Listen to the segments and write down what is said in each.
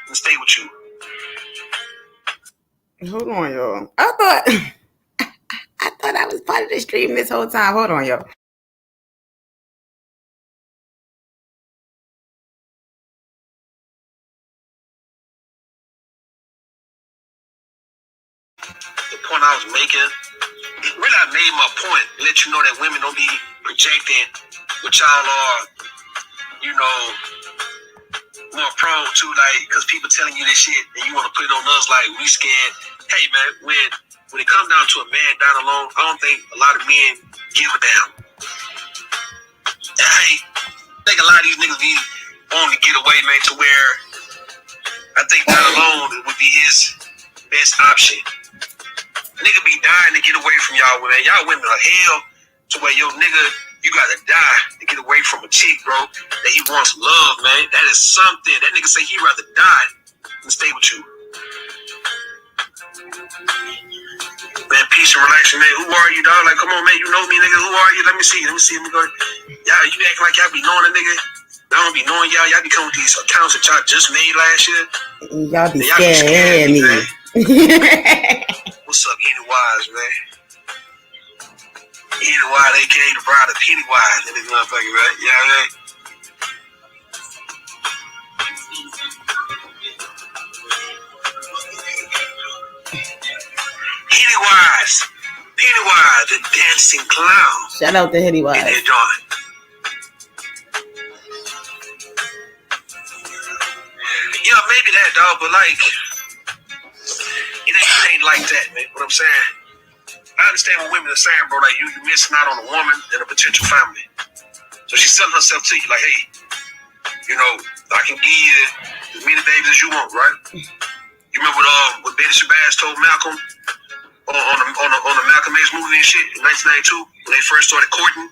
and stay with you. Hold on, y'all. I thought I was part of the stream this whole time. Hold on, y'all. The point I was making, really I made my point, let you know that women don't be projecting what y'all are, you know, more prone to, like, because people telling you this shit and you want to put it on us like we scared. Hey man, when it comes down to a man down alone, I don't think a lot of men give a damn. I think a lot of these niggas be wanting to get away, man, to where I think down alone it would be his best option. Nigga be dying to get away from y'all women. Y'all women are hell to where yo nigga, you gotta die to get away from a chick, bro, that he wants love, man. That is something. That nigga say he'd rather die than stay with you. Man, peace and relaxation, man. Who are you, dog? Like, come on, man. You know me, nigga. Who are you? Let me see. Let me me go. Y'all, you acting like y'all be knowing a nigga. I don't be knowing y'all. Y'all be coming with these accounts that y'all just made last year. Y'all be scared of me. What's up, Pennywise, man? Pennywise, aka the bride of Pennywise, in this motherfucker, right? You know what I mean? Pennywise, the dancing clown. Shout out to Pennywise. And they're doing. Yeah, maybe that, dog, but like, it ain't like that, man. What I'm saying, I understand what women are saying, bro. Like, you missing out on a woman and a potential family. So she's selling herself to you, like, hey, you know, I can give you as many babies as you want, right? You remember what Btch told Malcolm on the Malcolm X movie and shit in 1992 when they first started courting,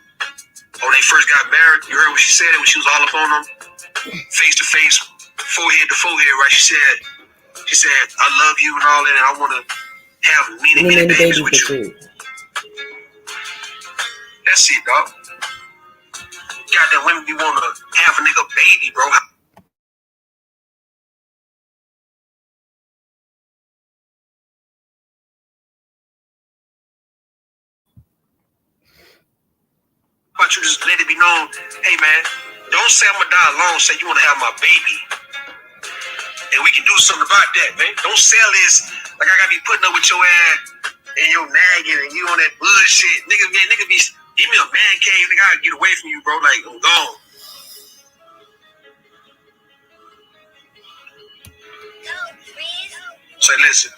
or when they first got married? You heard what she said when she was all up on them, face to face, forehead to forehead, right? She said, I love you and all that, and I want to have many babies with you. That's it, dog. Goddamn women be wanting to have a nigga baby, bro. How about you just let it be known, hey man, don't say I'm gonna die alone, say you want to have my baby. And we can do something about that, man. Don't sell this like I gotta be putting up with your ass and your nagging and you on that bullshit. Nigga be give me a man cave, nigga, I gotta get away from you, bro. Like, I'm gone. Say, listen.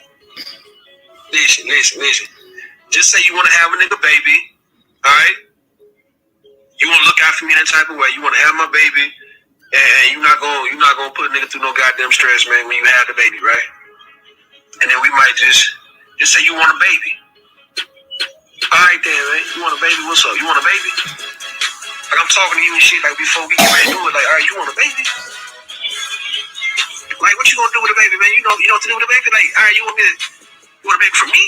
Just say you want to have a nigga baby, alright? You want to look out for me that type of way. You want to have my baby, and you're not gonna put a nigga through no goddamn stress, man, when you have the baby, right? And then we might just say you want a baby. Alright then, man. You want a baby? What's up? You want a baby? Like, I'm talking to you and shit like before we get ready to do it. Like, alright, you want a baby? Like, what you gonna do with a baby, man? You know what to do with a baby? Like, alright, you want a baby for me?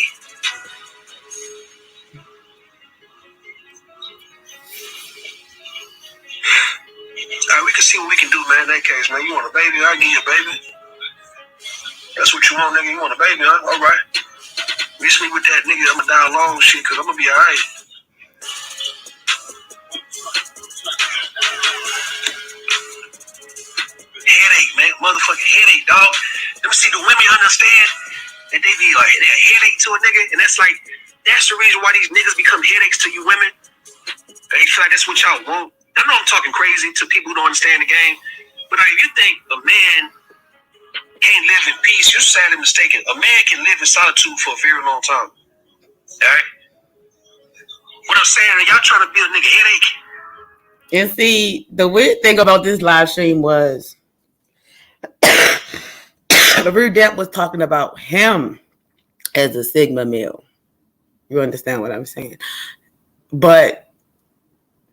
Alright, we can see what we can do, man. In that case, man, you want a baby? I'll give you a baby. That's what you want, nigga. You want a baby, huh? Alright. Miss me with that nigga, I'ma die alone shit, cause I'ma be alright. Headache, man. Motherfucking headache, dog. Let me see the women understand that they be like, they're a headache to a nigga, and that's the reason why these niggas become headaches to you women. They feel like that's what y'all want. I know I'm talking crazy to people who don't understand the game, but like, if you think a man can't live in peace, you're sadly mistaken. A man can live in solitude for a very long time. Alright? What I'm saying, y'all trying to build a nigga headache. And see, the weird thing about this live stream was the real depth was talking about him as a Sigma male. You understand what I'm saying? But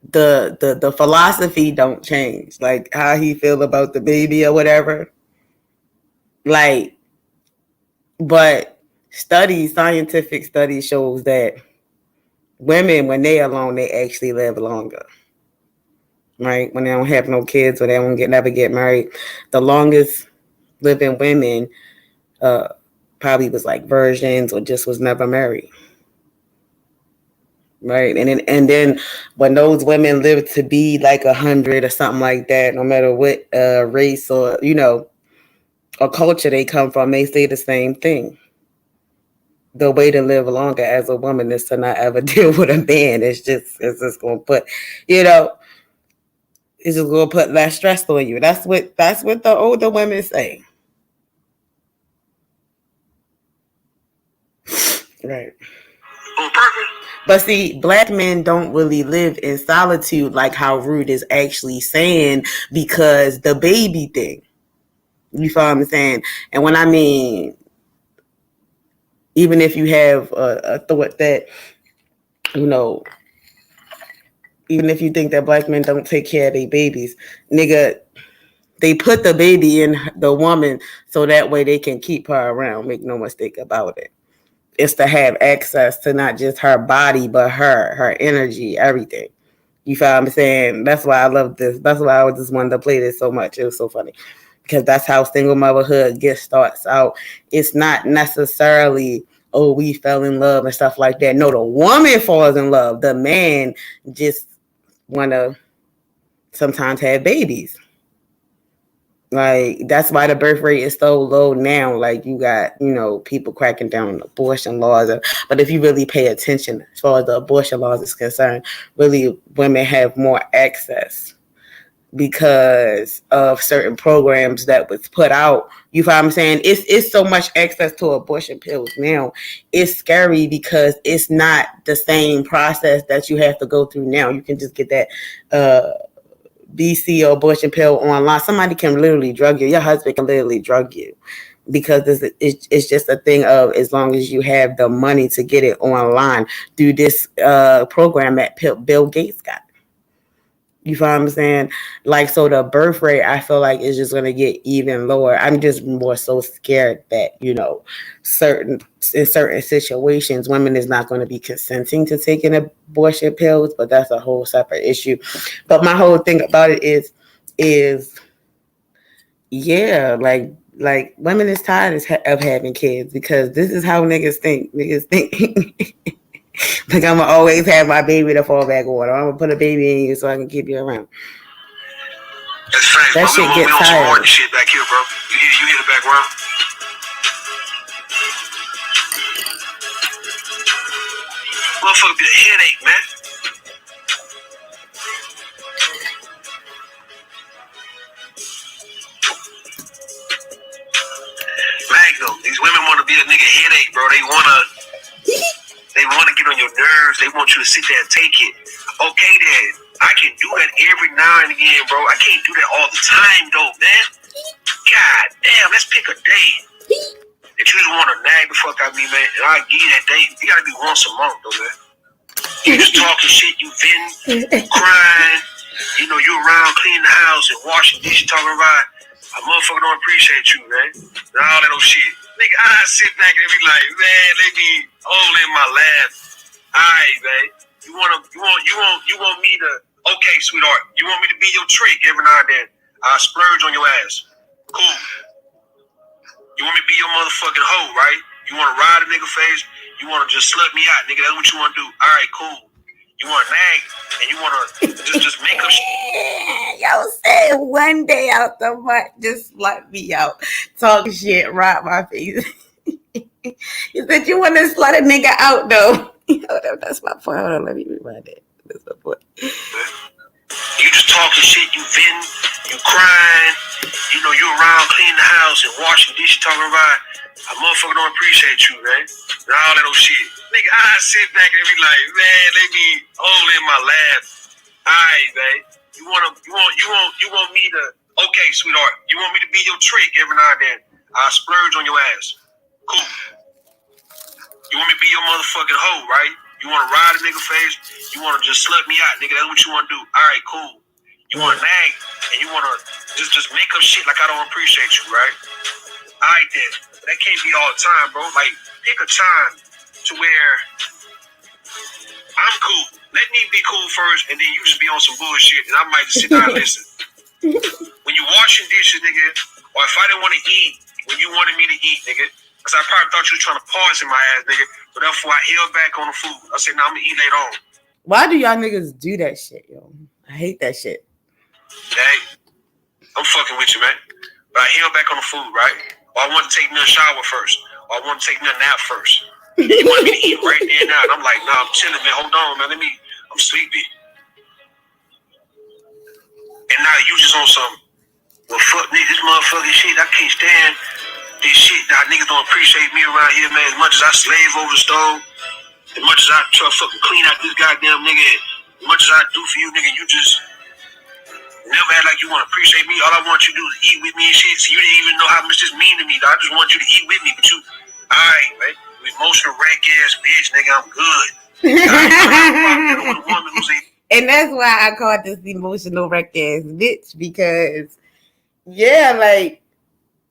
the philosophy don't change. Like how he feel about the baby or whatever. Like, but scientific study shows that women, when they alone, they actually live longer. Right? When they don't have no kids or they don't never get married, the longest living women probably was like virgins or just was never married. Right. And then when those women live to be like 100 or something like that, no matter what race or, or culture they come from, they say the same thing. The way to live longer as a woman is to not ever deal with a man. It's just going to put, it's just going to put less stress on you. That's what the older women say. Right. On purpose. But see, black men don't really live in solitude like how Rude is actually saying, because the baby thing. You feel what I'm saying? And when I mean, even if you have a thought that, even if you think that black men don't take care of their babies, nigga, they put the baby in the woman so that way they can keep her around. Make no mistake about it. It's to have access to not just her body, but her energy, everything. You feel what I'm saying? That's why I love this. That's why I just wanted to play this so much. It was so funny. Because that's how single motherhood starts out. It's not necessarily, oh, we fell in love and stuff like that. No, the woman falls in love. The man just want to sometimes have babies. Like, that's why the birth rate is so low now. Like, you got, people cracking down on abortion laws. But if you really pay attention as far as the abortion laws is concerned, really women have more access because of certain programs that was put out. You know what I'm saying? It's so much access to abortion pills now. It's scary because it's not the same process that you have to go through now. You can just get that BC or abortion pill online. Somebody can literally drug you. Your husband can literally drug you because it's just a thing of, as long as you have the money to get it online through this program that Bill Gates got. You feel what I'm saying? Like, so the birth rate, I feel like, is just going to get even lower. I'm just more so scared that, in certain situations, women is not going to be consenting to taking abortion pills, but that's a whole separate issue. But my whole thing about it is yeah, like women is tired of having kids, because this is how niggas think. Niggas think like, I'm gonna always have my baby to fall back on. I'm gonna put a baby in you so I can keep you around. That's facts, that bro. Shit gets we tired. On some shit back here, bro. You hear the background? Motherfucker be a headache, man. Magnum, these women want to be a nigga headache, bro. They wanna get on your nerves. They want you to sit there and take it. Okay, then. I can do that every now and again, bro. I can't do that all the time, though, man. God damn, let's pick a day that you just want to nag the fuck out of me, man. And I'll give you that day. You gotta be once a month, though, man. You just talking shit, you venting, crying. You around cleaning the house and washing dishes, talking about, a motherfucker don't appreciate you, man. And all that old shit. Nigga, I sit back and be like, man, they be all in my laugh. Alright, man. You want me to, okay, sweetheart, you want me to be your trick every now and then. I'll splurge on your ass. Cool. You want me to be your motherfucking hoe, right? You want to ride a nigga face? You want to just slut me out, nigga? That's what you want to do. Alright, cool. You want to nag and you want to just make up shit. Yo said one day out the month, just slut me out. Talk shit, rock my face. You said you want to slut a nigga out, though. That's my point. Hold on, let me rewind it. That's my point. You just talking shit, you venting, you crying, you around cleaning the house and washing dishes, talking about, a motherfucker don't appreciate you, man. And all that old shit. Nigga, I sit back and be like, man, they be all in my laugh. Alright, man. You want me to, okay, sweetheart, you want me to be your trick every now and then. I'll splurge on your ass. Cool. You want me to be your motherfucking hoe, right? You want to ride a nigga face? You want to just slut me out, nigga? That's what you want to do. Alright, cool. You want to nag and you want to just make up shit like I don't appreciate you, right? Alright then. That can't be all the time, bro. Like, pick a time to where I'm cool. Let me be cool first, and then you just be on some bullshit, and I might just sit down and listen. When you washing dishes, nigga, Or if I didn't want to eat when you wanted me to eat, nigga. Because I probably thought you were trying to poison my ass, nigga. But therefore, I held back on the food. I said, I'm going to eat later on. Why do y'all niggas do that shit, yo? I hate that shit. Hey, I'm fucking with you, man. But I held back on the food, right? Or I wanted to take me a shower first. Or I wanted to take me a nap first. You wanted me to eat right there and now. And I'm like, nah, I'm chilling, man. Hold on, man. I'm sleepy. And now you just on some, well, fuck me, this motherfucking shit. I can't stand this shit. Now niggas don't appreciate me around here, man. As much as I slave over the stove, as much as I try to fucking clean out this goddamn nigga, as much as I do for you, nigga, you just never act like you want to appreciate me. All I want you to do is eat with me and shit. So you didn't even know how much this mean to me. I just want you to eat with me. But you, alright, man. You emotional wreck ass bitch, nigga. I'm good. And that's why I called this emotional wreck ass bitch, because yeah, like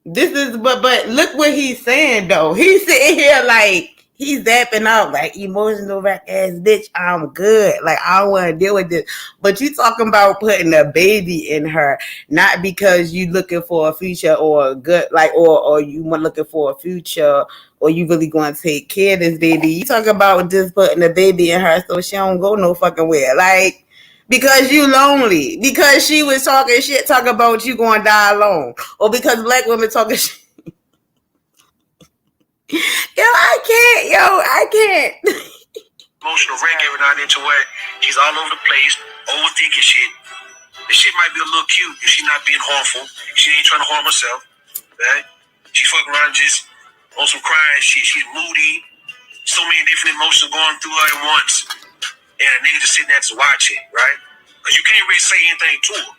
this is but look what he's saying though. He's sitting here like he's zapping out like emotional wreck ass bitch. I'm good. Like I don't want to deal with this. But you talking about putting a baby in her, not because you looking for a future or a good like or you want looking for a future or you really going to take care of this baby. You talking about just putting a baby in her so she don't go no fucking where. Like because you lonely, because she was talking shit, talking about you going to die alone, or because black women talking shit. I can't. Emotional wreck every now and then to where she's all over the place, overthinking shit. The shit might be a little cute if she's not being harmful. She ain't trying to harm herself, right? She fucking around just on some crying shit. She's moody. So many different emotions going through her at once. And a nigga just sitting there just watching, right? Because you can't really say anything to her.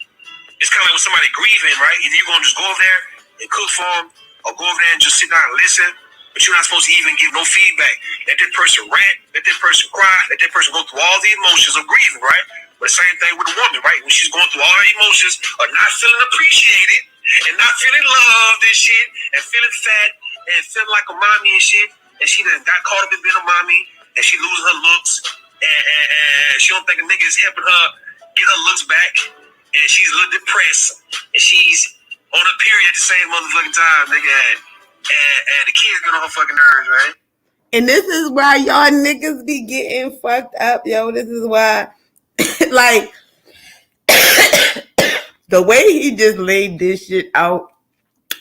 It's kind of like with somebody grieving, right? Either you're going to just go over there and cook for them, or go over there and just sit down and listen, but you're not supposed to even give no feedback. Let that person rant, let that person cry, let that person go through all the emotions of grieving, right? But the same thing with a woman, right? When she's going through all her emotions of not feeling appreciated and not feeling loved and shit, and feeling fat and feeling like a mommy and shit, and she done got caught up in being a mommy, and she losing her looks, and she don't think a nigga is helping her get her looks back, and she's a little depressed, and she's on a period at the same motherfucking time, nigga, and the kids get on her fucking nerves, right? And this is why y'all niggas be getting fucked up, yo. This is why, like, the way he just laid this shit out,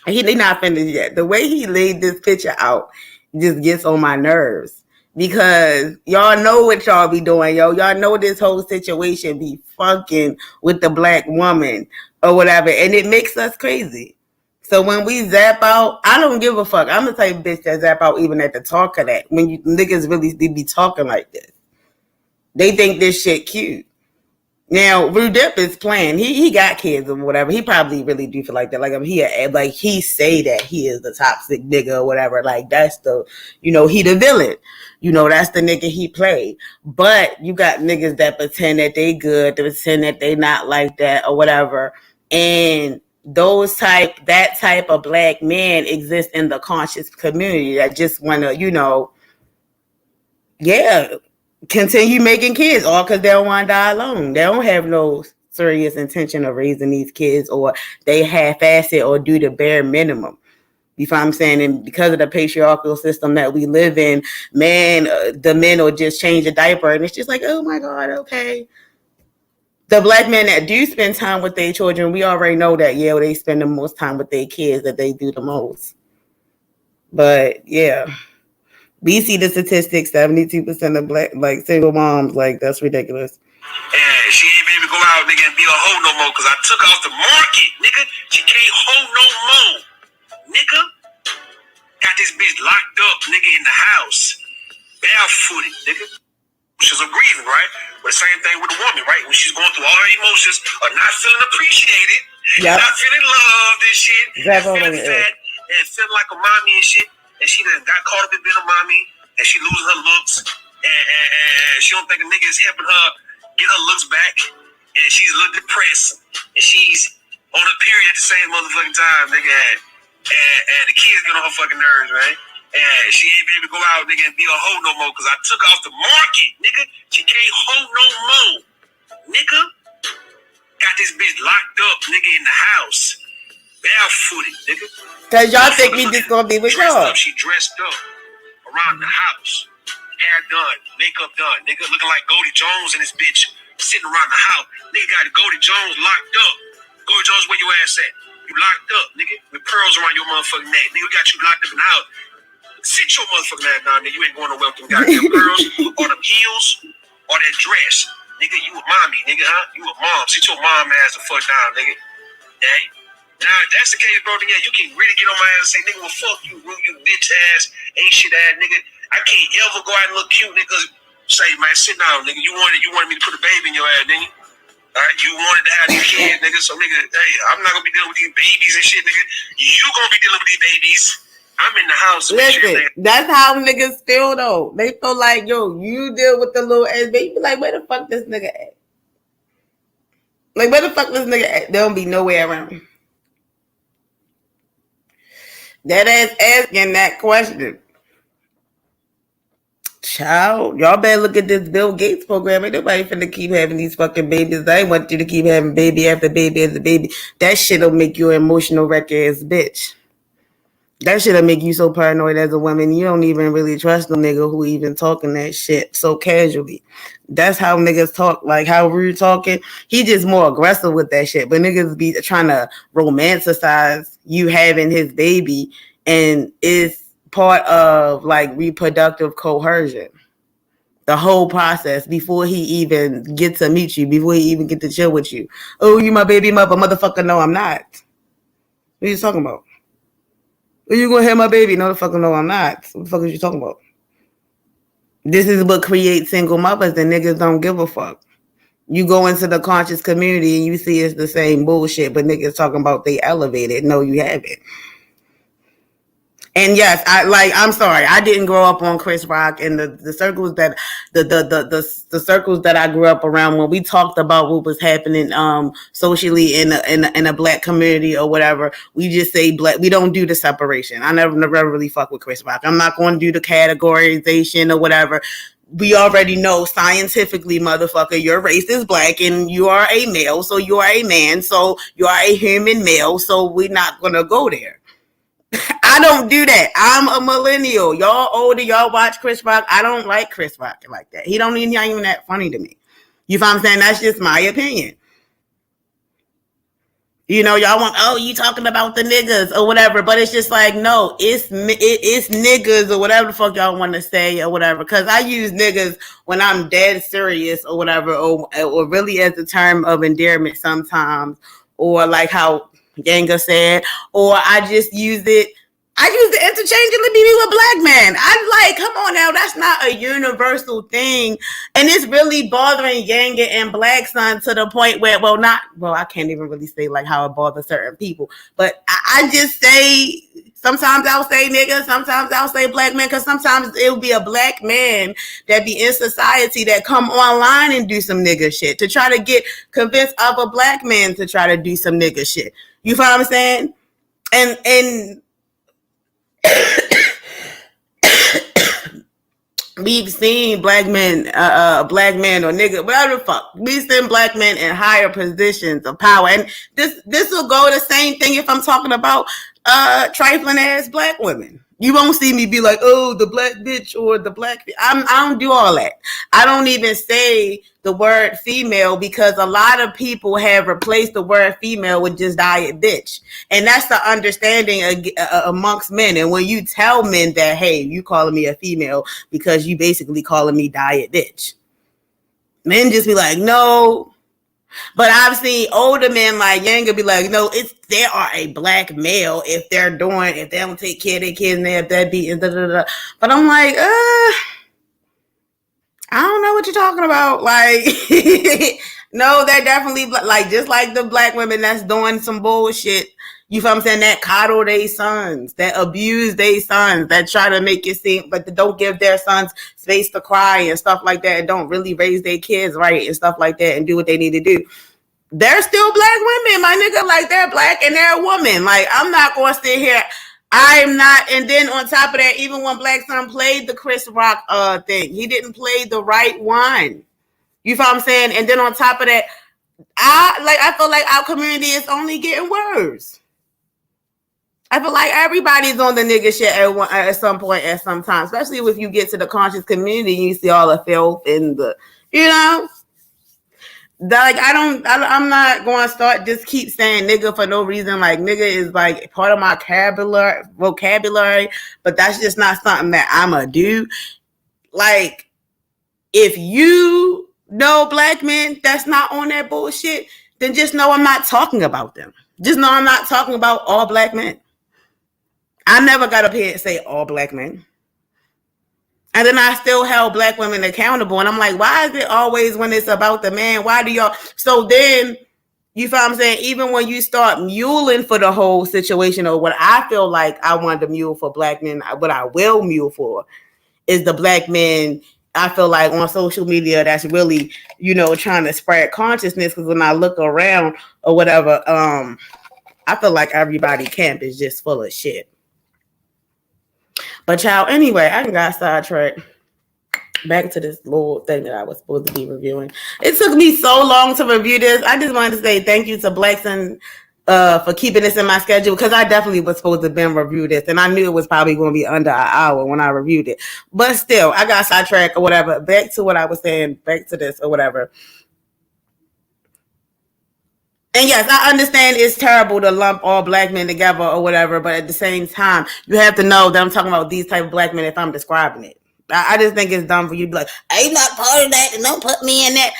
they not finished yet. The way he laid this picture out just gets on my nerves. Because y'all know what y'all be doing, yo. Y'all know this whole situation be fucking with the black woman or whatever. And it makes us crazy. So when we zap out, I don't give a fuck. I'm the type of bitch that zap out even at the talk of that. When you niggas really be talking like this. They think this shit cute. Now, Rudep is playing. He got kids or whatever. He probably really do feel like that. Like he say that he is the toxic nigga or whatever. Like that's the, he the villain. That's the nigga he played. But you got niggas that pretend that they good, that pretend that they not like that or whatever. And that type of black man exists in the conscious community that just want to, continue making kids, all because they don't want to die alone. They don't have no serious intention of raising these kids, or they half-ass it or do the bare minimum. You know what I'm saying? And because of the patriarchal system that we live in, the men will just change a diaper, and it's just like, oh my God, okay. The black men that do spend time with their children, we already know that, they spend the most time with their kids, that they do the most. But, yeah. We see the statistics, 72% of black, like, single moms, like, that's ridiculous. And she ain't baby go out, nigga, and be a hoe no more, because I took her off the market, nigga. She can't hoe no more, nigga. Got this bitch locked up, nigga, in the house. Barefooted, nigga. She's a grieving, right? But the same thing with a woman, right? When she's going through all her emotions of not feeling appreciated, not feeling loved and shit, feeling fat, and feeling like a mommy and shit, and she done got caught up in being a mommy, and she losing her looks, and she don't think a nigga is helping her get her looks back, and she's a little depressed, and she's on a period at the same motherfucking time, nigga, and the kids get on her fucking nerves, right? And she ain't be able to go out, nigga, and be a hoe no more, because I took her off the market, nigga. She can't hoe no more, nigga. Got this bitch locked up, nigga, in the house. barefooted, nigga. Cause y'all think me just gonna be with y'all. She dressed up around the house, hair done, makeup done, nigga, looking like Goldie Jones and this bitch sitting around the house. Nigga got Goldie Jones locked up. Goldie Jones, where your ass at? You locked up, nigga, with pearls around your motherfucking neck. Nigga got you locked up in the house. Sit your motherfucking ass down, nigga. You ain't going to welcome goddamn pearls or them heels or that dress. Nigga, you a mommy, nigga, huh? You a mom. Sit your mom ass the fuck down, nigga. Hey? Now, if that's the case, bro, then yeah, you can really get on my ass and say, nigga, well, fuck you, bro, you bitch ass, ain't shit ass, nigga. I can't ever go out and look cute, nigga. Say, man, sit down, nigga. You wanted me to put a baby in your ass, nigga. All right, you wanted to have these kids, nigga. So, nigga, hey, I'm not gonna be dealing with these babies and shit, nigga. You gonna be dealing with these babies. I'm in the house. Listen, that's how niggas feel though. They feel like, yo, you deal with the little ass baby. Like, where the fuck this nigga at? Like, where the fuck this nigga at? There don't be nowhere around him. That ass asking that question. Child, y'all better look at this Bill Gates program. Ain't nobody finna keep having these fucking babies. I ain't want you to keep having baby after baby after baby. That shit'll make you an emotional wreck ass bitch. That shit'll make you so paranoid as a woman. You don't even really trust the nigga who even talking that shit so casually. That's how niggas talk. Like how Rude talking. He just more aggressive with that shit. But niggas be trying to romanticize you having his baby, and it's part of like reproductive coercion. The whole process before he even gets to meet you, before he even get to chill with you. Oh, you my baby mother, motherfucker? No, I'm not. What are you talking about? Are you gonna have my baby? No, the fuck no, I'm not. What the fuck are you talking about? This is what creates single mothers, and niggas don't give a fuck. You go into the conscious community and you see it's the same bullshit, but niggas talking about they elevated. No, you haven't. And yes, I'm sorry, I didn't grow up on Chris Rock and the circles that the circles that I grew up around when we talked about what was happening socially in a black community or whatever. We just say black. We don't do the separation. I never really fuck with Chris Rock. I'm not going to do the categorization or whatever. We already know scientifically, motherfucker, your race is black and you are a male, so you are a man, so you are a human male, so we're not gonna go there. I don't do that. I'm a millennial. Y'all older, y'all watch Chris Rock. I don't like Chris Rock like that. He not even that funny to me. You know what I'm saying? That's just my opinion. You know, y'all want, oh, you talking about the niggas or whatever, but it's just like, no, it's niggas or whatever the fuck y'all want to say or whatever. Because I use niggas when I'm dead serious or whatever, or really as a term of endearment sometimes, or like how Ganga said, or I just use it. I use it interchangeably with black man. I'm like, come on now, that's not a universal thing. And it's really bothering Yanga and Black Son to the point where, I can't even really say like how it bothers certain people. But I just say, sometimes I'll say nigga, sometimes I'll say black man, because sometimes it'll be a black man that be in society that come online and do some nigga shit to try to get convinced of a black man to try to do some nigga shit. You feel what I'm saying? And we've seen black men or nigga, whatever the fuck. We've seen black men in higher positions of power. And this will go the same thing if I'm talking about trifling ass black women. You won't see me be like, oh, the black bitch or the black. I don't do all that. I don't even say the word female because a lot of people have replaced the word female with just diet bitch. And that's the understanding amongst men. And when you tell men that, hey, you calling me a female because you basically calling me diet bitch. Men just be like, no. But I've seen older men like Yanga be like, no, they are a black male if they don't take care of their kids and they have that beat and da da da. But I'm like, I don't know what you're talking about. Like, no, they're definitely like just like the black women that's doing some bullshit. You feel what I'm saying? That coddle their sons, that abuse their sons, that try to make it seem, but don't give their sons space to cry and stuff like that, and don't really raise their kids right and stuff like that and do what they need to do. They're still black women, my nigga. Like, they're black and they're a woman. Like, I'm not going to sit here. I'm not. And then on top of that, even when Black Son played the Chris Rock thing, he didn't play the right one. You feel what I'm saying? And then on top of that, I feel like our community is only getting worse. I feel like everybody's on the nigga shit at some point, at some time, especially if you get to the conscious community and you see all the filth and the, you know, like I'm not going to start just keep saying nigga for no reason. Like nigga is like part of my vocabulary, but that's just not something that I'ma do. Like if you know black men that's not on that bullshit, then just know I'm not talking about them. Just know I'm not talking about all black men. I never got up here and say all black men. And then I still held black women accountable. And I'm like, why is it always when it's about the man? Why do y'all? So then, you feel what I'm saying? Even when you start muling for the whole situation, or what I feel like I wanted to mule for black men, what I will mule for is the black men I feel like on social media that's really, you know, trying to spread consciousness. Because when I look around or whatever, I feel like everybody camp is just full of shit. But y'all, anyway, I got sidetracked. Back to this little thing that I was supposed to be reviewing. It took me so long to review this. I just wanted to say thank you to Blackson for keeping this in my schedule, because I definitely was supposed to been review this, and I knew it was probably going to be under an hour when I reviewed it. But still, I got sidetracked or whatever. Back to what I was saying. Back to this or whatever. And yes, I understand it's terrible to lump all black men together or whatever, but at the same time, you have to know that I'm talking about these type of black men if I'm describing it. I just think it's dumb for you to be like, I'm not part of that and don't put me in that.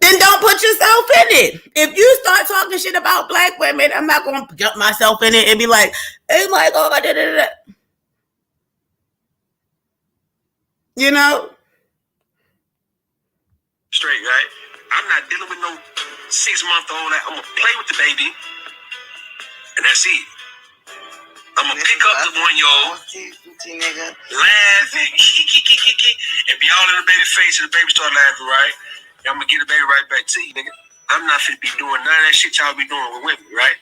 Then don't put yourself in it. If you start talking shit about black women, I'm not going to jump myself in it and be like, hey, my God, da, da, da. You know? Straight, right? I'm not dealing with no 6-month-old. I'm going to play with the baby, and that's it. I'm going to pick up the 1-year-old, laugh, and be all in the baby's face, and the baby start laughing, right? And I'm going to get the baby right back to you, nigga. I'm not finna be doing none of that shit y'all be doing with women, right?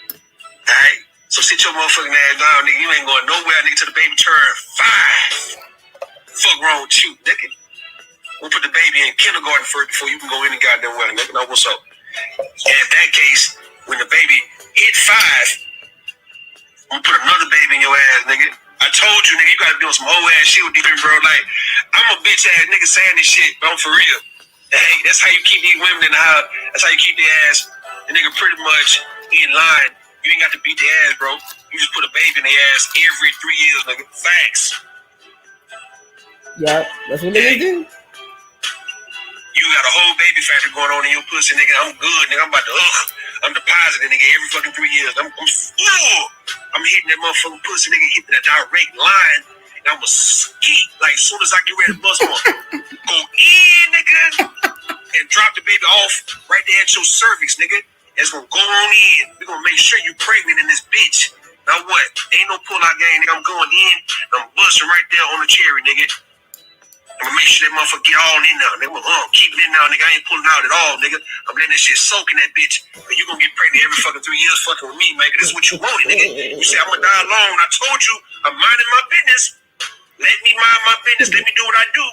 All right? So sit your motherfucking ass down, nigga. You ain't going nowhere, nigga, till the baby turn 5. Fuck wrong with you, nigga? We'll put the baby in kindergarten first before you can go any goddamn way, nigga. Know what's up? And in that case, when the baby hit 5, I'm gonna put another baby in your ass, nigga. I told you, nigga, you gotta be on some whole ass shit with these bro. Like, I'm a bitch ass nigga saying this shit, but I'm for real. Hey, that's how you keep these women in the house. That's how you keep their ass, the nigga, pretty much in line. You ain't got to beat their ass, bro. You just put a baby in their ass every 3 years, nigga. Facts. Yep, that's what niggas do. You got a whole baby factory going on in your pussy, nigga. I'm good, nigga. I'm about to, I'm depositing, nigga, every fucking 3 years. I'm hitting that motherfucking pussy, nigga, hitting that direct line. And I'm gonna skeet, like, as soon as I get ready to bust one. Go in, nigga, and drop the baby off right there at your cervix, nigga. It's gonna go on in. We're gonna make sure you pregnant in this bitch. Now what? Ain't no pull-out game, nigga. I'm going in, I'm busting right there on the cherry, nigga. I'm gonna make sure that motherfucker get all in now, nigga. Keep it in now, nigga. I ain't pulling out at all, nigga. I'm letting that shit soak in that bitch. And you gonna get pregnant every fucking 3 years fucking with me, man. This is what you wanted, nigga. You say I'm gonna die alone. I told you I'm minding my business. Let me mind my business. Let me do what I do.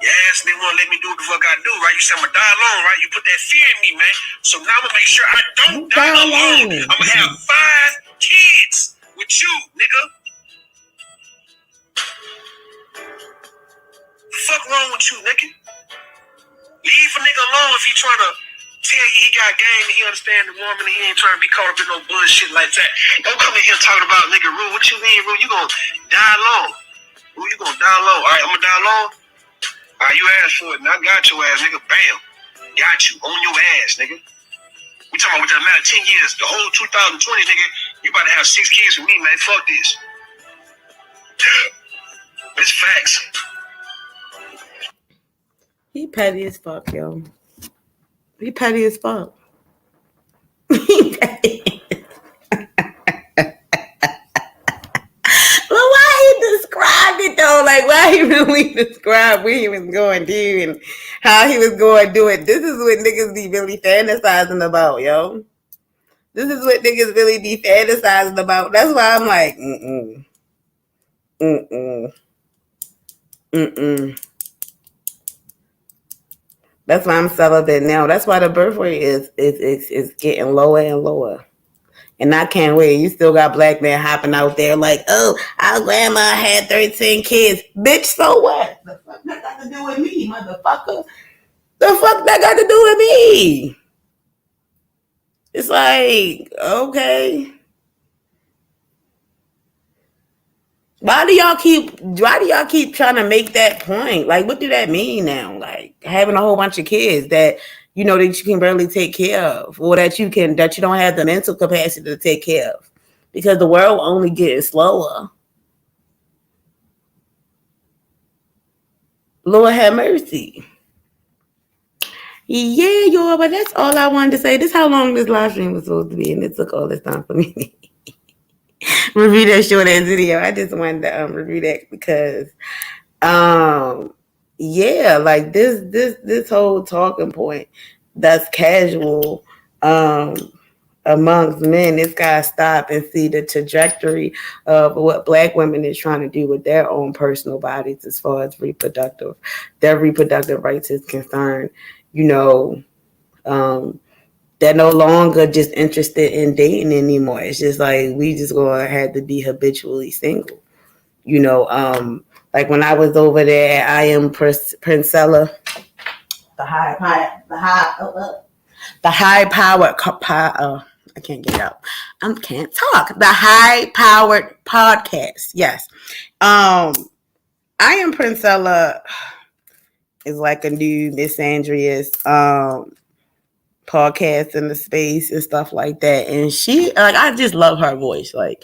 Yes, they won't let me do what the fuck I do, right? You say I'm gonna die alone, right? You put that fear in me, man. So now I'm gonna make sure I don't die alone. I'm gonna have 5 kids with you, nigga. Fuck wrong with you, nigga? Leave a nigga alone if he trying to tell you he got game and he understand the woman and he ain't trying to be caught up in no bullshit like that. Don't come in here talking about nigga Rue. What you mean, Rue? You gonna die alone? Rue, you gonna die alone? All right, I'm gonna die alone. All right, you asked for it, and I got your ass, nigga. Bam, got you on your ass, nigga. We talking about within a matter of 10 years, the whole 2020, nigga. You about to have 6 kids with me, man. Fuck this. It's facts. He petty as fuck, yo. He petty as fuck. He petty. Well, why he described it though? Like, why he really described where he was going to do and how he was going to do it? This is what niggas be really fantasizing about, yo. This is what niggas really be fantasizing about. That's why I'm like, That's why I'm celibate now. That's why the birth rate is getting lower and lower. And I can't wait. You still got black men hopping out there like, oh, our grandma had 13 kids. Bitch, so what? The fuck that got to do with me, motherfucker? The fuck that got to do with me? It's like, okay. Why do y'all keep trying to make that point? Like, what do that mean now? Like having a whole bunch of kids that you know that you can barely take care of, or that you don't have the mental capacity to take care of, because the world only getting slower. Lord have mercy. Yeah, y'all, but that's all I wanted to say. This is how long this live stream was supposed to be, and it took all this time for me. Review that short ass video. I just wanted to review that because yeah, like this whole talking point that's casual amongst men, it's gotta stop and see the trajectory of what black women is trying to do with their own personal bodies as far as their reproductive rights is concerned. You know, they're no longer just interested in dating anymore. It's just like we just gonna have to be habitually single. You know, like when I was over there, I am Princella, the high powered. I can't get it out. I can't talk. The high powered podcast. Yes, I am Princella is like a new Miss Andrea's podcast in the space and stuff like that. And she, like, I just love her voice. Like,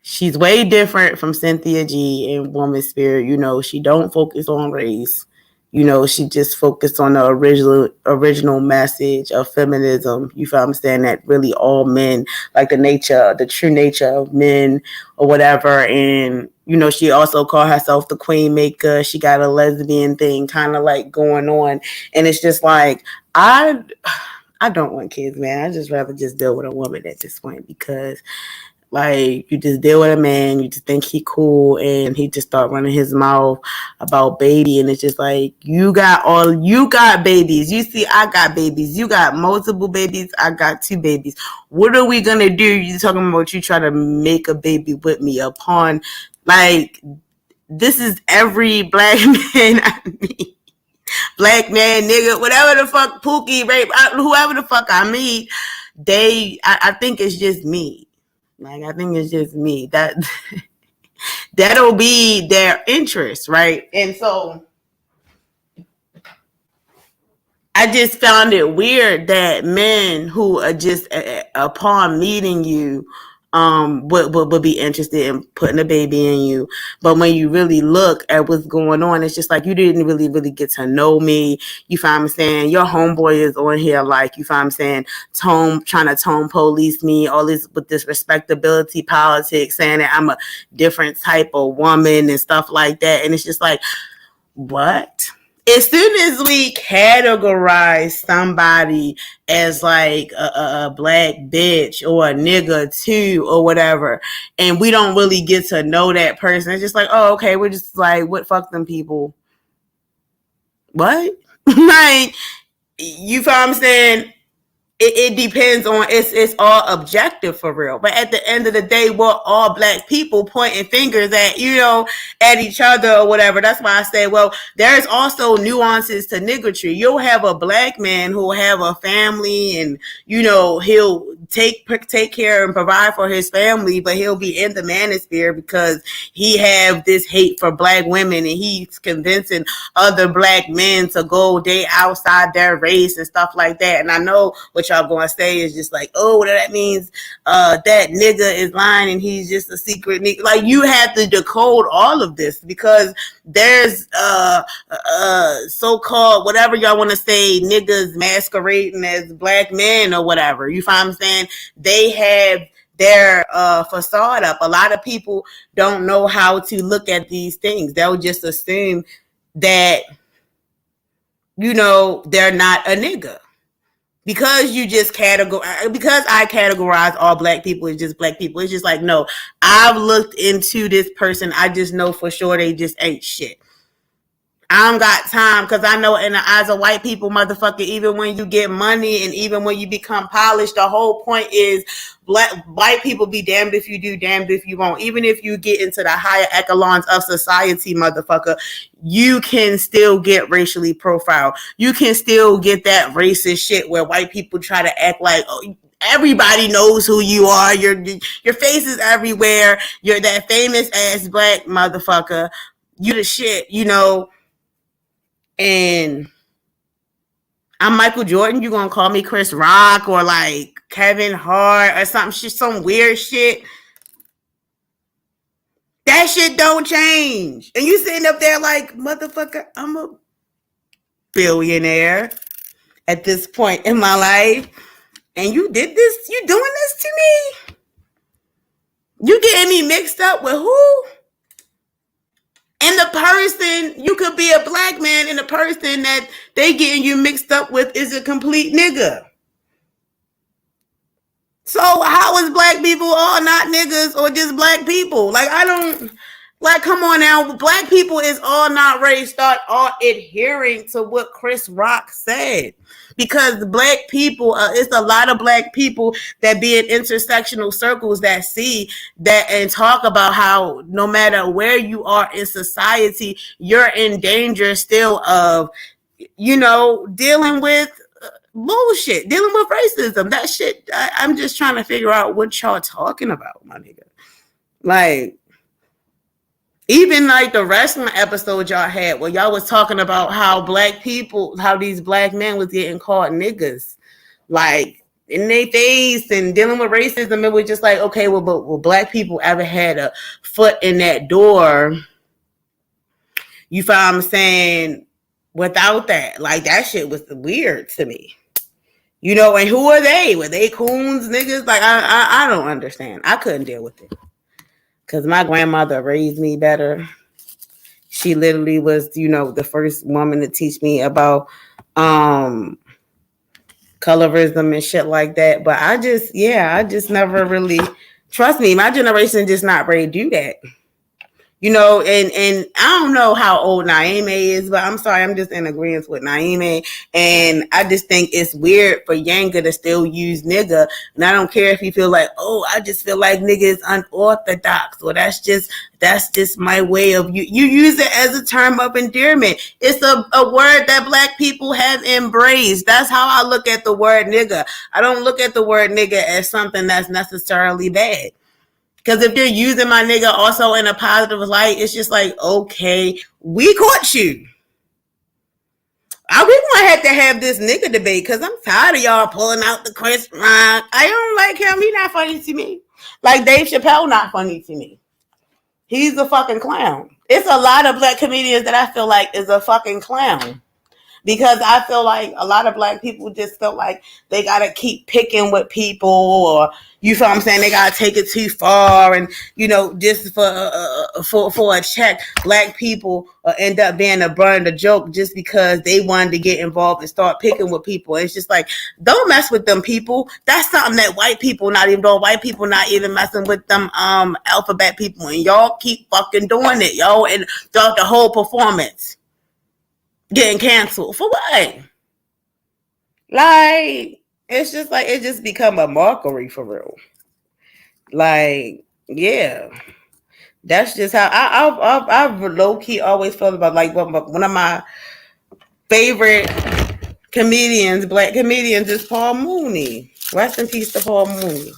she's way different from Cynthia G and Woman Spirit. You know, she don't focus on race. You know, she just focused on the original message of feminism. You feel I'm saying? That really all men, like the true nature of men or whatever. And, you know, she also called herself the Queen Maker. She got a lesbian thing kind of like going on. And it's just like, I don't want kids, man. I just rather just deal with a woman at this point, because like you just deal with a man, you just think he cool, and he just start running his mouth about baby, and it's just like you got babies. You see, I got babies. You got multiple babies. I got 2 babies. What are we gonna do? You talking about you trying to make a baby with me upon like this is every black man I meet. Black man, nigga, whatever the fuck, Pookie, rape, whoever the fuck I meet, I think it's just me. Like, I think it's just me. That'll be their interest, right? And so I just found it weird that men who are just upon meeting you would be interested in putting a baby in you. But when you really look at what's going on, it's just like you didn't really get to know me. You find me saying your homeboy is on here, like, you find me saying trying to tone police me, all this with this respectability politics, saying that I'm a different type of woman and stuff like that. And it's just like, what? As soon as we categorize somebody as like a black bitch or a nigga too or whatever, and we don't really get to know that person, it's just like, oh, okay, we're just like, what, fuck them people? What? Like, you feel what I'm saying? It depends on, it's all objective for real. But at the end of the day, we're all black people pointing fingers at, you know, at each other or whatever. That's why I say, well, there's also nuances to niggotry. You'll have a black man who'll have a family and, you know, he'll take care and provide for his family, but he'll be in the manosphere because he have this hate for black women, and he's convincing other black men to go date outside their race and stuff like that. And I know what y'all gonna say is just like, oh, well, that means that nigga is lying and he's just a secret nigga. Like, you have to decode all of this, because there's so-called whatever y'all want to say, niggas masquerading as black men or whatever. You find what I'm saying? They have their facade up. A lot of people don't know how to look at these things. They'll just assume that, you know, they're not a nigga. Because you just because I categorize all black people as just black people. It's just like, no, I've looked into this person. I just know for sure they just ain't shit. I don't got time, because I know in the eyes of white people, motherfucker, even when you get money and even when you become polished, the whole point is white people be damned if you do, damned if you won't. Even if you get into the higher echelons of society, motherfucker, you can still get racially profiled. You can still get that racist shit where white people try to act like, oh, everybody knows who you are. Your face is everywhere. You're that famous ass black motherfucker. You the shit, you know. And I'm Michael Jordan. You gonna call me Chris Rock or like Kevin Hart or something? Some weird shit. That shit don't change. And you sitting up there like, motherfucker, I'm a billionaire at this point in my life, and you did this. You doing this to me? You getting me mixed up with who? And the person, you could be a black man, and the person that they getting you mixed up with is a complete nigga. So how is black people all not niggas or just black people? Like, I don't, like, come on now. Black people is all not ready to start all adhering to what Chris Rock said. Because black people, it's a lot of black people that be in intersectional circles that see that and talk about how no matter where you are in society, you're in danger still of, you know, dealing with bullshit, dealing with racism. That shit, I'm just trying to figure out what y'all talking about, my nigga. Like, even like the wrestling episode y'all had where y'all was talking about how black people, how these black men was getting called niggas, like in their face and dealing with racism. It was just like, okay, well, but will black people ever had a foot in that door? You find what I'm saying? Without that, like, that shit was weird to me. You know, and who are they? Were they coons, niggas? Like, I don't understand. I couldn't deal with it. Because my grandmother raised me better. She literally was, you know, the first woman to teach me about colorism and shit like that. But I just never really, trust me, my generation just not ready to do that. You know, and I don't know how old Naime is, but I'm sorry, I'm just in agreement with Naime. And I just think it's weird for Yanga to still use nigga. And I don't care if you feel like, oh, I just feel like nigga is unorthodox, or that's just my way of you use it as a term of endearment. It's a word that black people have embraced. That's how I look at the word nigga. I don't look at the word nigga as something that's necessarily bad. Because if they're using my nigga also in a positive light, it's just like, okay, we caught you. We gonna have to have this nigga debate because I'm tired of y'all pulling out the Chris Rock. I don't like him. He not funny to me. Like Dave Chappelle not funny to me. He's a fucking clown. It's a lot of black comedians that I feel like is a fucking clown. Because I feel like a lot of black people just feel like they gotta keep picking with people, or you feel what I'm saying, they gotta take it too far, and you know, just for a check, black people end up being a butt of the joke just because they wanted to get involved and start picking with people. It's just like, don't mess with them people. That's something that white people not even messing with them alphabet people, and y'all keep fucking doing it, yo, and throughout the whole performance. Getting canceled for what? Like, it's just like, it just become a mockery for real. Like, yeah, that's just how I've low key always felt about, like, one of my favorite comedians, black comedians, is Paul Mooney. Rest in peace to Paul Mooney.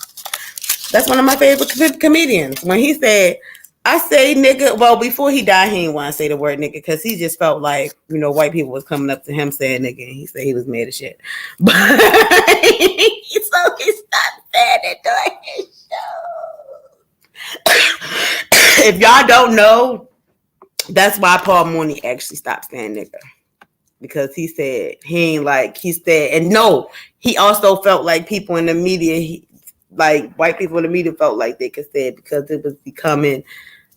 That's one of my favorite comedians. When he said, I say nigga, well, before he died, he didn't want to say the word nigga because he just felt like, you know, white people was coming up to him saying nigga, and he said he was mad as shit. But so he stopped saying it during his show. If y'all don't know, that's why Paul Mooney actually stopped saying nigga. Because he said, and no, he also felt like people in the media, like white people in the media felt like they could say it because it was becoming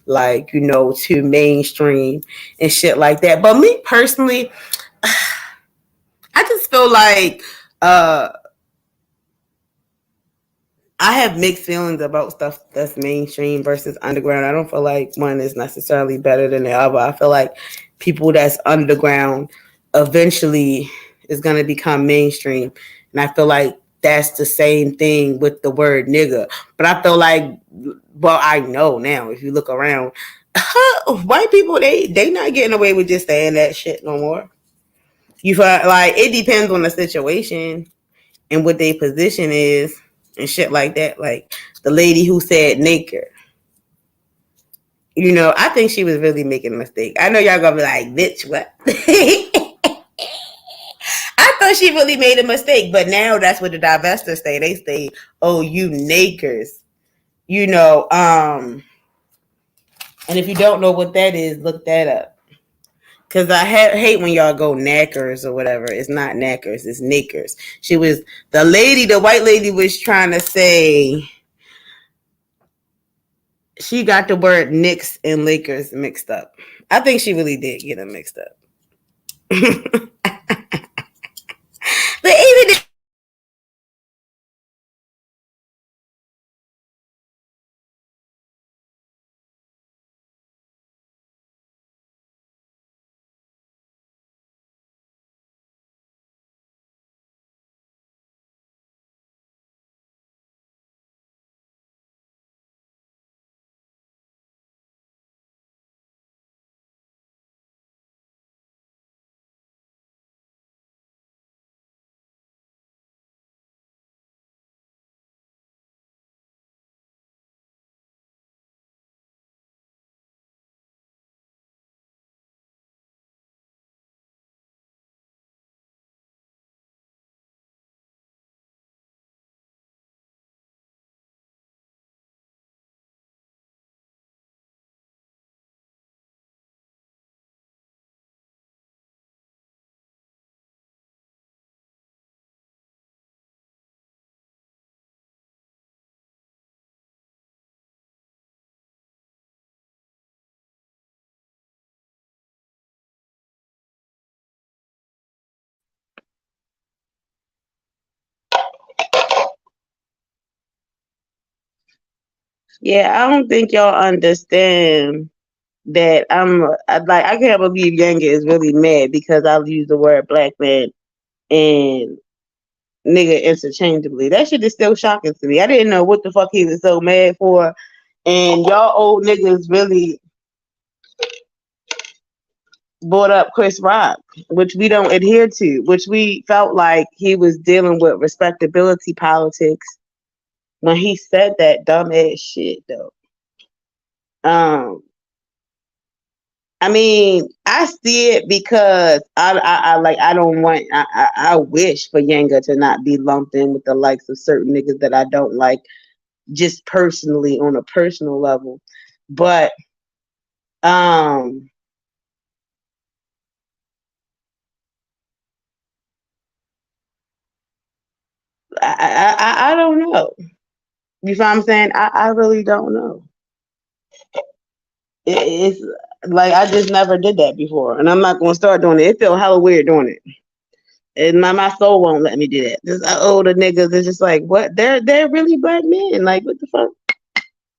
like, you know, too mainstream and shit like that. But me personally, I just feel like I have mixed feelings about stuff that's mainstream versus underground. I don't feel like one is necessarily better than the other. I feel like people that's underground eventually is going to become mainstream. And I feel like that's the same thing with the word nigga. But I feel like, well, I know now if you look around, white people they not getting away with just saying that shit no more. You feel like it depends on the situation and what their position is and shit like that. Like the lady who said naked. You know, I think she was really making a mistake. I know y'all gonna be like, bitch, what? I thought she really made a mistake, but now that's what the divestors say. They say, oh, you nakers. You know, and if you don't know what that is, look that up. Cause I hate when y'all go knackers or whatever. It's not knackers, it's knickers. She was the white lady was trying to say she got the word Knicks and Lakers mixed up. I think she really did get them mixed up. But even if yeah, I don't think y'all understand that I can't believe Younger is really mad because I use the word black man and nigga interchangeably. That shit is still shocking to me. I didn't know what the fuck he was so mad for. And y'all old niggas really brought up Chris Rock, which we don't adhere to, which we felt like he was dealing with respectability politics when he said that dumb ass shit though. Um I mean, I see it because I don't want I wish for Yanga to not be lumped in with the likes of certain niggas that I don't like just personally on a personal level. But um I don't know. You know what I'm saying? I really don't know. It's like I just never did that before, and I'm not gonna start doing it. It felt hella weird doing it. And my soul won't let me do that. This older niggas is just like, what? They're really black men. Like, what the fuck?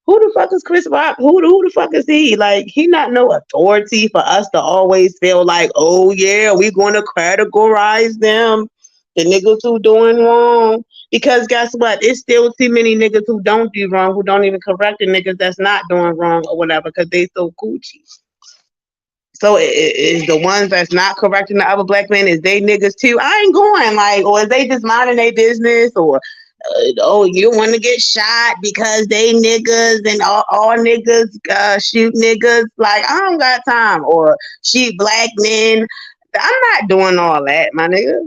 Who the fuck is Chris Rock? Who the fuck is he? Like, he not no authority for us to always feel like, oh yeah, we gonna categorize them, the niggas who doing wrong. Because guess what? It's still too many niggas who don't do wrong, who don't even correct the niggas that's not doing wrong or whatever, because they so coochie. So is the ones that's not correcting the other black men, is they niggas too? I ain't going like, or is they just minding their business, or oh, you want to get shot because they niggas and all niggas shoot niggas? Like, I don't got time. Or shoot black men. I'm not doing all that, my nigga.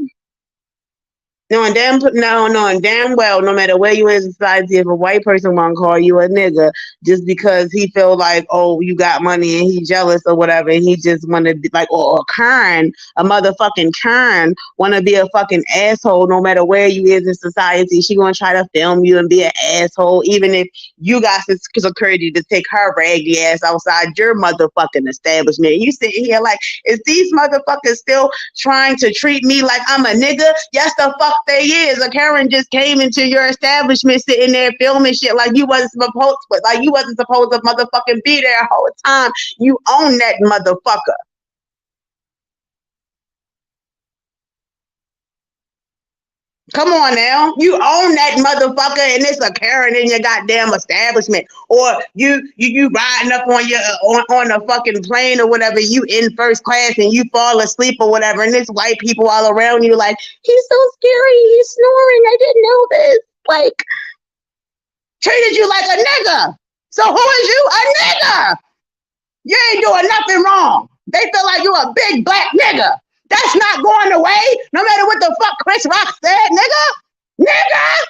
Knowing damn well, no matter where you in society, if a white person want to call you a nigga just because he feel like, oh, you got money and he jealous or whatever, and he just want to be like, or a motherfucking Karen want to be a fucking asshole. No matter where you is in society, she gonna try to film you and be an asshole, even if you got some courage to take her raggedy ass outside your motherfucking establishment. You sitting here like, is these motherfuckers still trying to treat me like I'm a nigga? Yes, the fuck they is. A Karen just came into your establishment sitting there filming shit like you wasn't supposed to, motherfucking be there the whole time. You own that motherfucker. Come on now. You own that motherfucker and it's occurring in your goddamn establishment. Or you riding up on your on a fucking plane or whatever, you in first class and you fall asleep or whatever, and there's white people all around you like, he's so scary, he's snoring, I didn't know this. Like, treated you like a nigga. So who is you? A nigga. You ain't doing nothing wrong. They feel like you a big black nigga. That's not going away, no matter what the fuck Chris Rock said, nigga. Nigga.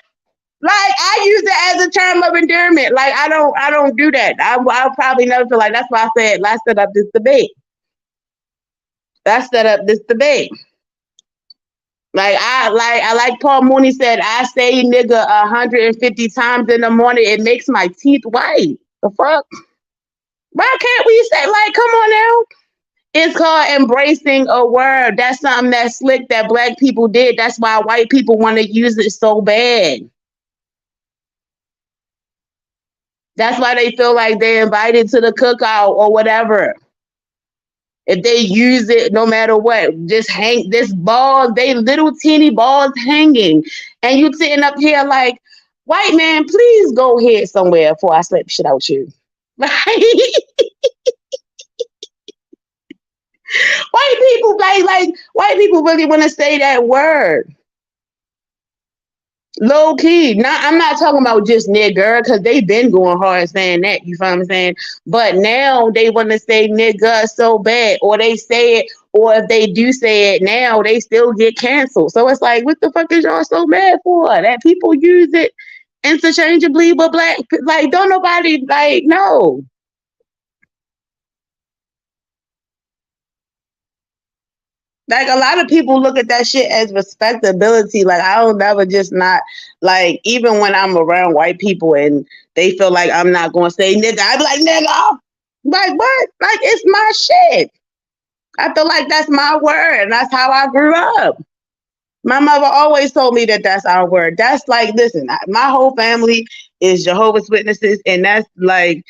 Like, I use it as a term of endearment. Like, I don't do that. I'll probably never feel like, that's why I said, let's set up this debate. Let's set up this debate. I like Paul Mooney said, I say nigga 150 times in the morning, it makes my teeth white. The fuck? Why can't we say, like, come on now? It's called embracing a word. That's something that's slick that black people did. That's why white people want to use it so bad. That's why they feel like they're invited to the cookout or whatever. If they use it, no matter what, just hang this ball, they little teeny balls hanging. And you sitting up here like, white man, please go ahead somewhere before I slap shit out you. White people like white people really want to say that word. Low key. I'm not talking about just nigger, because they've been going hard saying that, you feel what I'm saying? But now they want to say nigga so bad, or they say it, or if they do say it now, they still get canceled. So it's like, what the fuck is y'all so mad for? That people use it interchangeably with black, like, don't nobody, like, no. Like, a lot of people look at that shit as respectability. Like, I don't never just not, like, even when I'm around white people and they feel like I'm not going to say nigga, I be like, nigga. Like, what? Like, it's my shit. I feel like that's my word, and that's how I grew up. My mother always told me that that's our word. That's like, listen, my whole family is Jehovah's Witnesses, and that's like,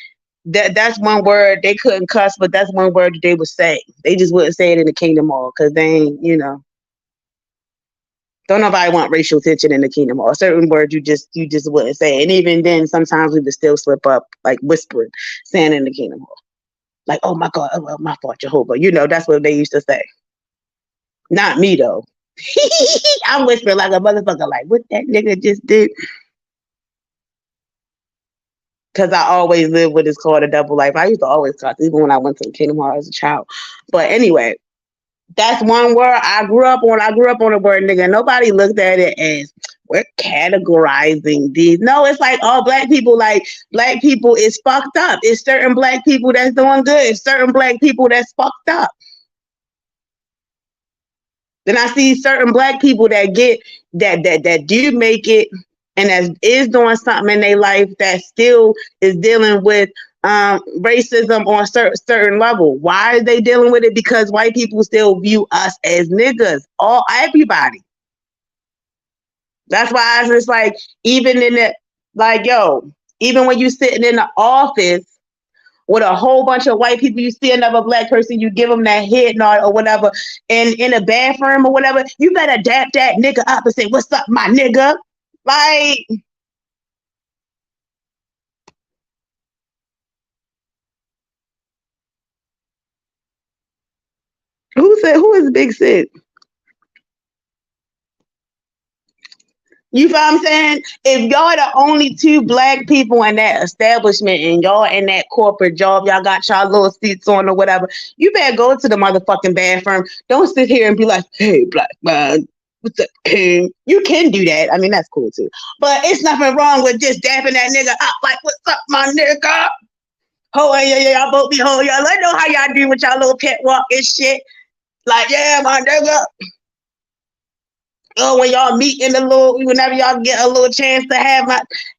that's one word they couldn't cuss, but that's one word that they would say. They just wouldn't say it in the Kingdom Hall because they ain't, don't nobody want racial tension in the Kingdom Hall. Certain words you just wouldn't say. And even then, sometimes we would still slip up, like whispering, saying in the Kingdom Hall. Like, oh my God, oh, well, my fault, Jehovah. That's what they used to say. Not me though. I'm whispering like a motherfucker, like, what that nigga just did. Because I always lived what is called a double life. I used to always cuss, even when I went to the Kingdom Hall as a child. But anyway, that's one word I grew up on. I grew up on the word nigga. Nobody looked at it as we're categorizing these. No, it's like all black people, like, black people is fucked up. It's certain black people that's doing good. It's certain black people that's fucked up. Then I see certain black people that get that do make it and that is doing something in their life that still is dealing with racism on a certain level. Why are they dealing with it? Because white people still view us as niggas. Everybody. That's why it's like, even in it, like, yo, even when you sitting in the office with a whole bunch of white people, you see another black person, you give them that head nod or whatever, and in a bathroom or whatever, you better dap that nigga up and say, what's up, my nigga? Like, who is Big Sid? You feel what I'm saying? If y'all the only two black people in that establishment and y'all in that corporate job, y'all got y'all little seats on or whatever, you better go to the motherfucking bathroom. Don't sit here and be like, hey, black man, what's up, king? You can do that. I mean, that's cool too. But it's nothing wrong with just dapping that nigga up like, what's up, my nigga? Oh, yeah, y'all both be ho, y'all. Let know how y'all do with y'all little pet walk and shit. Like, yeah, my nigga. Oh, when y'all meet in the little, whenever y'all get a little chance to have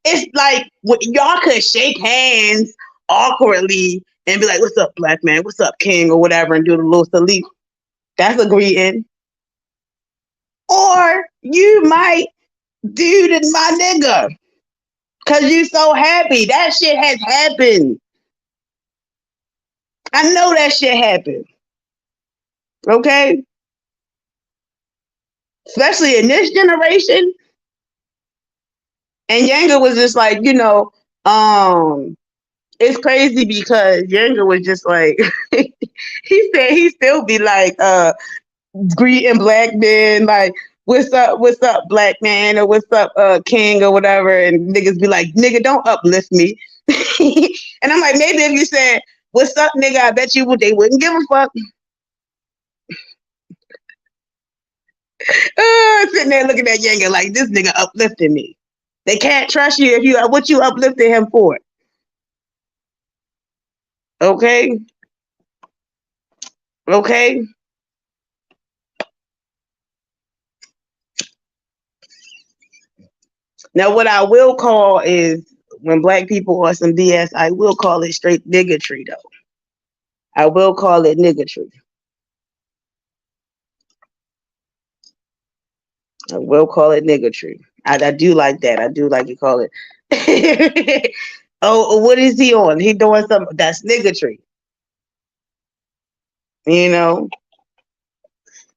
it's like y'all could shake hands awkwardly and be like, what's up, black man? What's up, king? Or whatever, and do the little salute. That's a greeting. Or you might do the my nigga. Cause you so happy. That shit has happened. I know that shit happened. Okay? Especially in this generation. And Yanga was just like, it's crazy because Yanga was just like, he said he still be like, greeting black men, like, what's up, black man, or what's up, king, or whatever. And niggas be like, nigga, don't uplift me. And I'm like, maybe if you said, what's up, nigga, I bet you they wouldn't give a fuck. Sitting there looking at Yanga like, this nigga uplifting me. They can't trust you if you what you uplifted him for. Okay? Okay? Now what I will call is when black people are some BS, I will call it straight bigotry though. I will call it niggatry. I will call it niggatry. I do like that. I do like you call it. Oh, what is he on? He doing something that's niggatry. You know?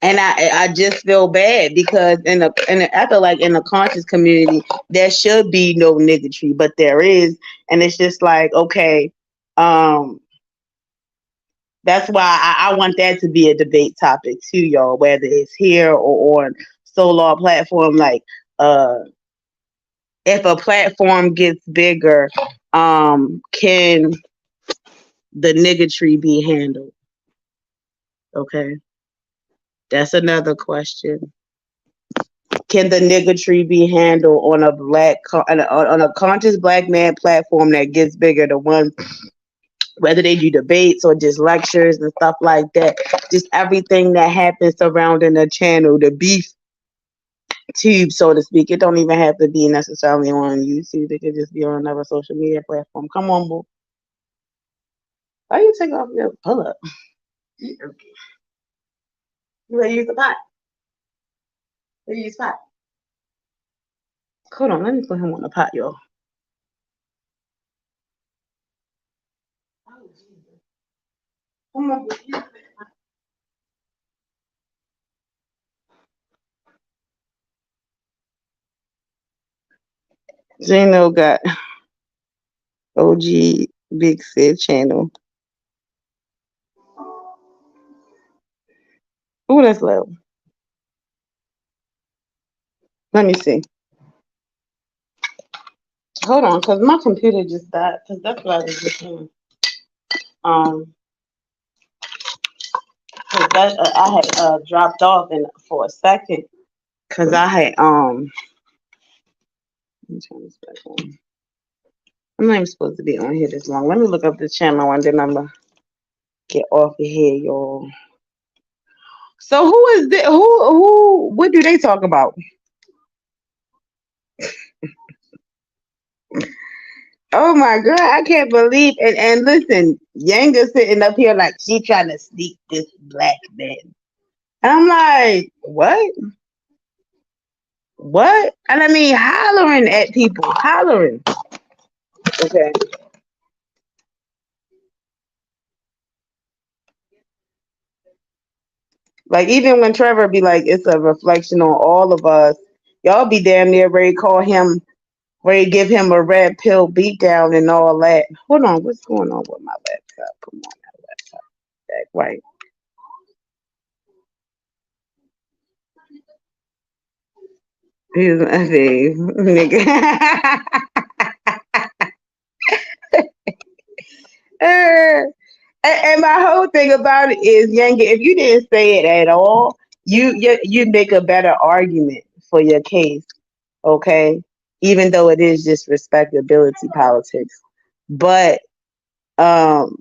And I just feel bad because I feel like in the conscious community there should be no niggatry, but there is, and it's just like, okay, um, that's why I want that to be a debate topic too, y'all, whether it's here or on Solar platform. Like, if a platform gets bigger, can the niggatry be handled? Okay, that's another question. Can the niggatry be handled on a on a conscious black man platform that gets bigger? The one, whether they do debates or just lectures and stuff like that, just everything that happens surrounding the channel, the beef tube, so to speak. It don't even have to be necessarily on YouTube. It could just be on another social media platform. Come on, boo. Why you take off your pull up? You ready to use the pot? Ready to use pot? Hold on, let me put him on the pot, y'all. Come on, boo. Zeno got OG Big Sid channel. Oh, that's low. Let me see. Hold on, cause my computer just died. Cause that's what I was just doing. Um, cause that I had dropped off for a second. Cause I had let me turn this back on. I'm not even supposed to be on here this long. Let me look up the channel and then I'm gonna get off of here, y'all. So who is this? Who? What do they talk about? Oh my god, I can't believe it. And listen, Yanga sitting up here like she trying to sneak this black man. And I'm like, what? What? And I mean, hollering at people, hollering. Okay. Like even when Trevor be like, it's a reflection on all of us. Y'all be damn near ready to call him, ready to give him a red pill beatdown and all that. Hold on, what's going on with my laptop? Come on, now, laptop. Back right. He's a nigga. And my whole thing about it is, Yanga, if you didn't say it at all, you make a better argument for your case, okay? Even though it is just respectability politics, but um,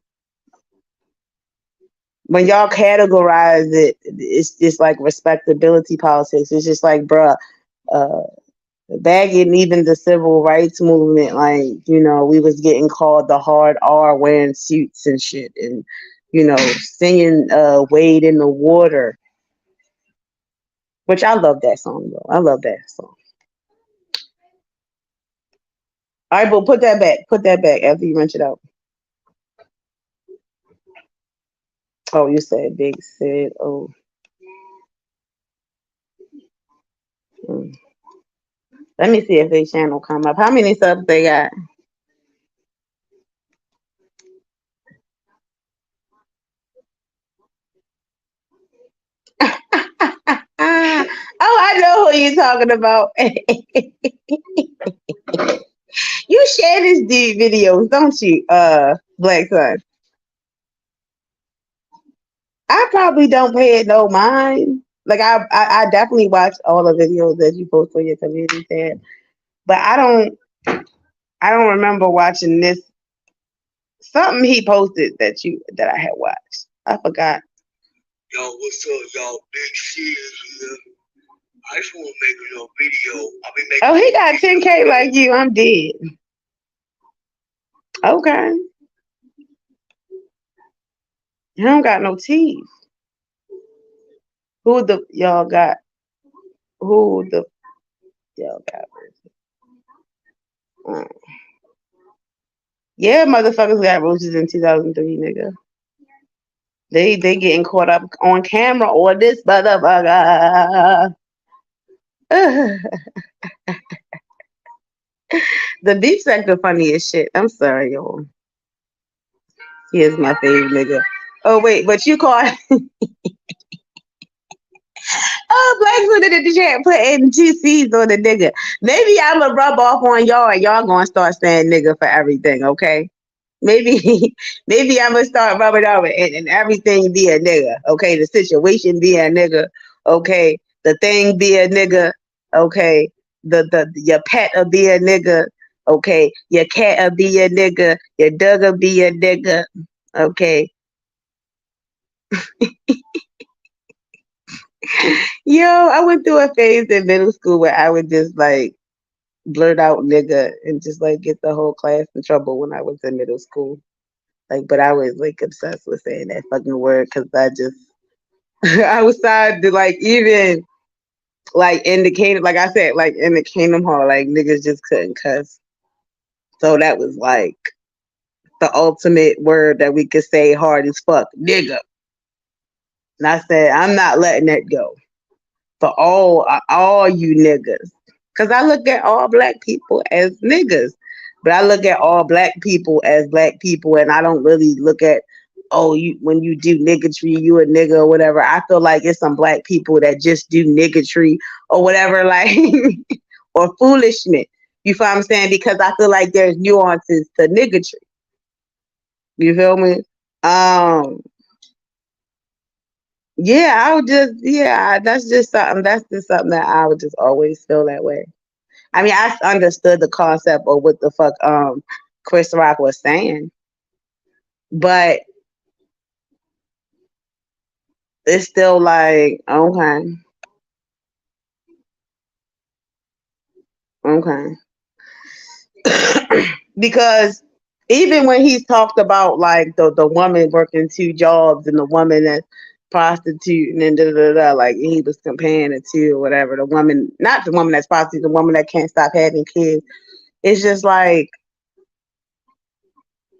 when y'all categorize it, it's just like respectability politics. It's just like, bruh, uh, back in even the civil rights movement, like, we was getting called the hard R wearing suits and shit, and singing Wade in the Water, which I love that song though. I love that song. All right, but put that back. Put that back after you rinse it out. Oh, you said Big Sid. Oh. Mm. Let me see if their channel come up. How many subs they got? Oh, I know who you talking about. You share this dude videos, don't you? Black Son. I probably don't pay it no mind. Like I definitely watch all the videos that you post on your community tab, but I don't remember watching this. Something he posted that I had watched. I forgot. Yo, what's up, y'all? Btch here. I just want to make a little video. I'll be making. Oh, he got 10K like you. I'm dead. Okay. He don't got no teeth. Who the y'all got? Who the y'all got? Mm. Yeah, motherfuckers got roaches in 2003, nigga. They getting caught up on camera or this motherfucker. The beef sector funny as shit. I'm sorry, y'all. He is my favorite nigga. Oh wait, but you call oh black women in the chat putting two C's on the nigga. Maybe I'ma rub off on y'all and y'all gonna start saying nigga for everything, okay? Maybe maybe I'm gonna start rubbing off and everything be a nigga, okay? The situation be a nigga, okay? The thing be a nigga, okay? The your pet will be a nigga, okay? Your cat will be a nigga, your dog will be a nigga, okay? Yo, I went through a phase in middle school where I would just like blurt out nigga and just like get the whole class in trouble when I was in middle school. Like, but I was like obsessed with saying that fucking word because I just I was trying to like even like in the kingdom, like I said, like in the kingdom hall, like niggas just couldn't cuss. So that was like the ultimate word that we could say hard as fuck, nigga. And I said, I'm not letting that go for all you niggas. Cause I look at all black people as niggas. But I look at all black people as black people and I don't really look at you when you do niggatry, you a nigga or whatever. I feel like it's some black people that just do niggatry or whatever, like or foolishness. You feel what I'm saying? Because I feel like there's nuances to niggatry. You feel me? Um yeah, I would just that's just something that I would just always feel that way. I mean, I understood the concept of what the fuck Chris Rock was saying, but it's still like okay, because even when he's talked about like the woman working two jobs and the woman that's prostituting and da da da, like he was comparing it to or whatever, the woman, not the woman that's prostitute, the woman that can't stop having kids. It's just like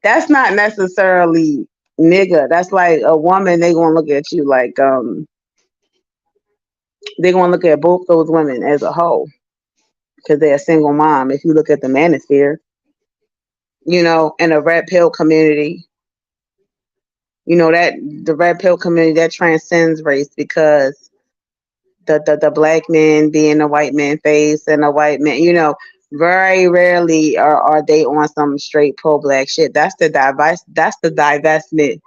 that's not necessarily nigga. That's like a woman. They gonna look at you like they're gonna look at both those women as a whole because they're a single mom. If you look at the manosphere, in a red pill community, that the red pill community that transcends race because the black man being a white man face and a white man, very rarely are they on some straight pro black shit. That's the divestment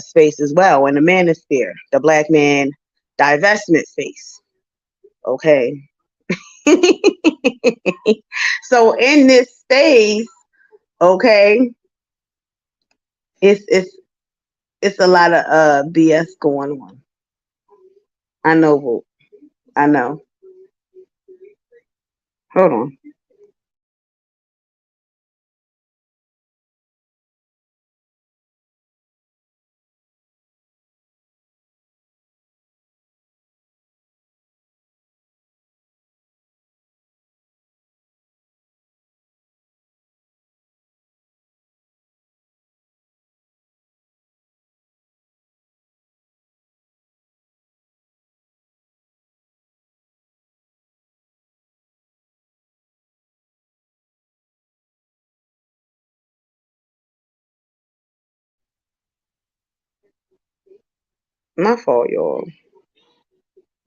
space as well in the manosphere, the black man divestment space. Okay. So in this space, okay, it's a lot of BS going on. I know, Vote. I know. Hold on. My fault, y'all.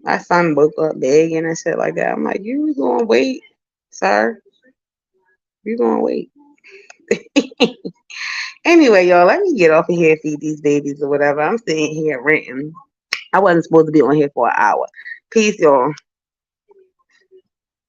My son woke up begging and shit like that. I'm like, you gonna wait, sir? You gonna wait? Anyway, y'all, let me get off of here, feed these babies or whatever. I'm sitting here ranting. I wasn't supposed to be on here for an hour. Peace, y'all.